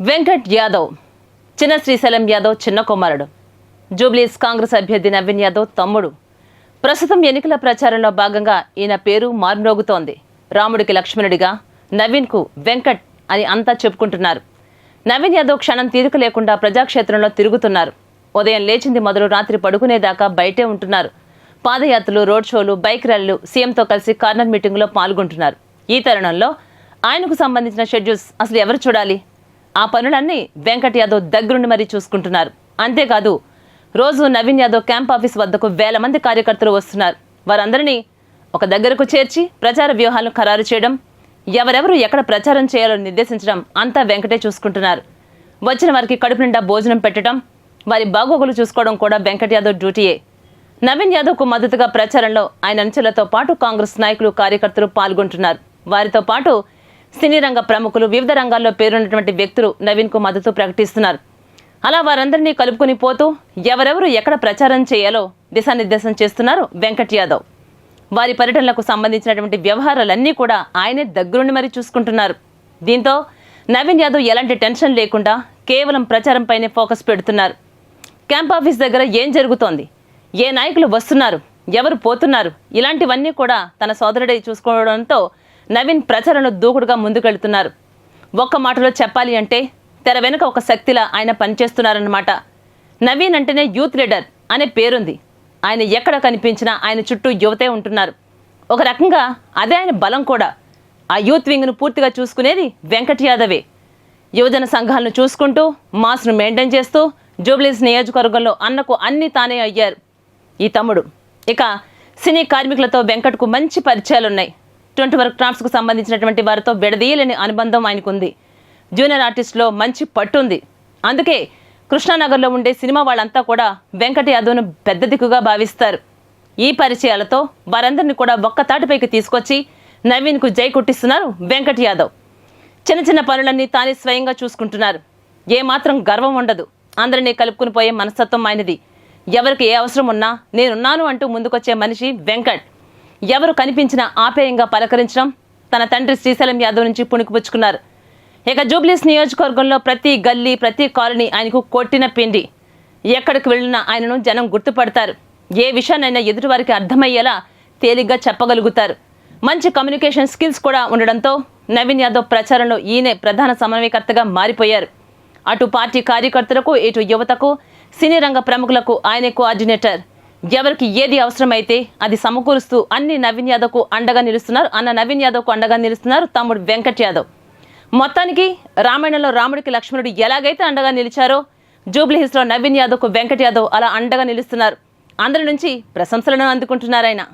వెంకట్ యాదవ్ చిన్న శ్రీశైలం యాదవ్ చిన్న కుమారుడు. జూబ్లీస్ కాంగ్రెస్ అభ్యర్థి నవీన్ యాదవ్ తమ్ముడు. ప్రస్తుతం ఎన్నికల ప్రచారంలో భాగంగా ఈయన పేరు మారుమ్రోగుతోంది. రాముడికి లక్ష్మణుడిగా నవీన్కు వెంకట్ అని అంతా చెప్పుకుంటున్నారు. నవీన్ యాదవ్ క్షణం తీరిక లేకుండా ప్రజాక్షేత్రంలో తిరుగుతున్నారు. ఉదయం లేచింది మొదలు రాత్రి పడుకునేదాకా బయటే ఉంటున్నారు. పాదయాత్రలు, రోడ్ షోలు, బైక్ ర్యాలీలు, సీఎంతో కలిసి కార్నర్ మీటింగ్లో పాల్గొంటున్నారు. ఈ తరుణంలో ఆయనకు సంబంధించిన షెడ్యూల్స్ అసలు ఎవరు చూడాలి? ఆ పనులన్నీ వెంకట్ యాదవ్ దగ్గరుండి మరీ చూసుకుంటున్నారు. అంతేకాదు, రోజు నవీన్ యాదవ్ క్యాంప్ ఆఫీస్ వద్దకు వేల మంది కార్యకర్తలు వస్తున్నారు. వారందరినీ ఒక దగ్గరకు చేర్చి ప్రచార వ్యూహాలను ఖరారు చేయడం, ఎవరెవరు ఎక్కడ ప్రచారం చేయాలో నిర్దేశించడం అంతా వెంకటే చూసుకుంటున్నారు. వచ్చిన వారికి కడుపు నిండా భోజనం పెట్టడం, వారి బాగోగులు చూసుకోవడం కూడా వెంకట్ యాదవ్ డ్యూటీయే. నవీన్ యాదవ్కు మద్దతుగా ప్రచారంలో ఆయన అనుచరులతో పాటు కాంగ్రెస్ నాయకులు, కార్యకర్తలు పాల్గొంటున్నారు. వారితో పాటు సినీ రంగ ప్రముఖులు, వివిధ రంగాల్లో పేరున్నటువంటి వ్యక్తులు నవీన్కు మద్దతు ప్రకటిస్తున్నారు. అలా వారందరినీ కలుపుకుని పోతూ ఎవరెవరు ఎక్కడ ప్రచారం చేయాలో దిశానిర్దేశం చేస్తున్నారు వెంకట్ యాదవ్. వారి పర్యటనలకు సంబంధించినటువంటి వ్యవహారాలన్నీ కూడా ఆయనే దగ్గరుండి మరీ చూసుకుంటున్నారు. దీంతో నవీన్ యాదవ్ ఎలాంటి టెన్షన్ లేకుండా కేవలం ప్రచారంపైనే ఫోకస్ పెడుతున్నారు. క్యాంప్ ఆఫీస్ దగ్గర ఏం జరుగుతోంది, ఏ నాయకులు వస్తున్నారు, ఎవరు పోతున్నారు, ఇలాంటివన్నీ కూడా తన సోదరుడే చూసుకోవడంతో నవీన్ ప్రచారంలో దూకుడుగా ముందుకెళ్తున్నారు. ఒక్క మాటలో చెప్పాలి అంటే తెర వెనుక ఒక శక్తిలా ఆయన పనిచేస్తున్నారన్నమాట. నవీన్ అంటేనే యూత్ లీడర్ అనే పేరుంది. ఆయన ఎక్కడ కనిపించినా ఆయన చుట్టూ యువతే ఉంటున్నారు. ఒక రకంగా అదే ఆయన బలం కూడా. ఆ యూత్ వింగ్ను పూర్తిగా చూసుకునేది వెంకట్ యాదవే. యువజన సంఘాలను చూసుకుంటూ, మాస్ను మెయింటైన్ చేస్తూ జూబ్లీస్ నియోజకవర్గంలో అన్నకు అన్ని తానే అయ్యారు ఈ తమ్ముడు. ఇక సినీ కార్మికులతో వెంకట్కు మంచి పరిచయాలున్నాయి. 20 క్రాఫ్ట్స్కు సంబంధించినటువంటి వారితో విడదీయలేని అనుబంధం ఆయనకుంది. జూనియర్ ఆర్టిస్టులో మంచి పట్టుంది. అందుకే కృష్ణానగర్లో ఉండే సినిమా వాళ్ళంతా కూడా వెంకట్ యాదవ్ను పెద్ద దిక్కుగా భావిస్తారు. ఈ పరిచయాలతో వారందరినీ కూడా ఒక్కతాటిపైకి తీసుకొచ్చి నవీన్కు జై కొట్టిస్తున్నారు వెంకట్ యాదవ్. చిన్న చిన్న పనులన్నీ తానే స్వయంగా చూసుకుంటున్నారు. ఏమాత్రం గర్వం ఉండదు. అందరినీ కలుపుకుని పోయే మనస్తత్వం ఆయనది. ఎవరికి ఏ అవసరం ఉన్నా నేనున్నాను అంటూ ముందుకొచ్చే మనిషి వెంకట్. ఎవరు కనిపించినా ఆప్యాయంగా పలకరించడం తన తండ్రి శ్రీశైలం యాదవ్ నుంచి పుణికిపుచ్చుకున్నారు. ఇక జూబ్లీస్ నియోజకవర్గంలో ప్రతి గల్లీ, ప్రతి కాలనీ ఆయనకు కొట్టిన పిండి. ఎక్కడికి వెళ్ళినా ఆయనను జనం గుర్తుపడతారు. ఏ విషయాన్నైనా ఎదుటివారికి అర్థమయ్యేలా తేలిగ్గా చెప్పగలుగుతారు. మంచి కమ్యూనికేషన్ స్కిల్స్ కూడా ఉండడంతో నవీన్ యాదవ్ ప్రచారంలో ఈయనే ప్రధాన సమన్వయకర్తగా మారిపోయారు. అటు పార్టీ కార్యకర్తలకు, ఇటు యువతకు, సినీ రంగ ప్రముఖులకు ఆయనే కోఆర్డినేటర్. ఎవరికి ఏది అవసరమైతే అది సమకూరుస్తూ అన్ని నవీన్ యాదవ్కు అండగా నిలుస్తున్నారు. నవీన్ యాదవ్కు అండగా నిలుస్తున్నారు తమ్ముడు వెంకట్ యాదవ్. మొత్తానికి రామాయణంలో రాముడికి లక్ష్మణుడు ఎలాగైతే అండగా నిలిచారో జూబ్లీహిల్స్లో నవీన్ యాదవ్కు వెంకట్ యాదవ్ అలా అండగా నిలుస్తున్నారు. అందరి నుంచి ప్రశంసలను అందుకుంటున్నారు ఆయన.